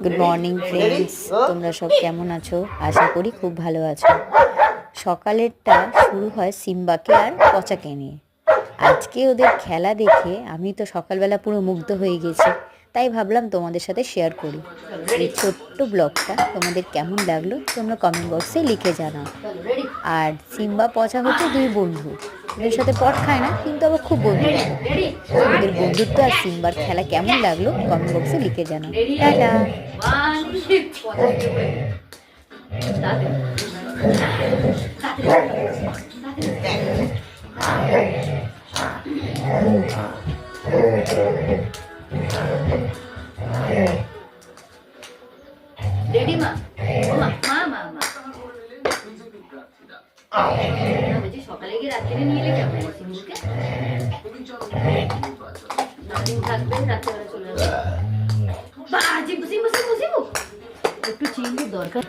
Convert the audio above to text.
Good morning friends, তোমরা সব কেমন আছো? আশা করি খুব ভালো আছো। সকালেরটা শুরু হয় সিম্বাকে আর পচাকে নিয়ে। আজকে ওদের খেলা দেখে আমি তো সকালবেলা পুরো মুগ্ধ হয়ে গেছি, তাই ভাবলাম তোমাদের সাথে শেয়ার করি। এই ছোট্ট ব্লগটা তোমাদের কেমন লাগলো তোমরা কমেন্ট বক্সে লিখে জানাও। আর সিম্বা পচা হচ্ছে দুই বন্ধু, ওদের সাথে পট খায় না কিন্তু আবার খুব বন্ধু। ওদের বন্ধুত্ব আর সিম্বার খেলা কেমন লাগলো কমেন্ট বক্সে লিখে জানাও। টাটা। রেডি মা? মা মা মা মা সকালে গিয়ে রাত্রে নিয়ে এলে কেমন সিম্বুকে? দিন থাকবেন, রাত্রেবেলা চলে যাবে। একটু চিংড়ির দরকার।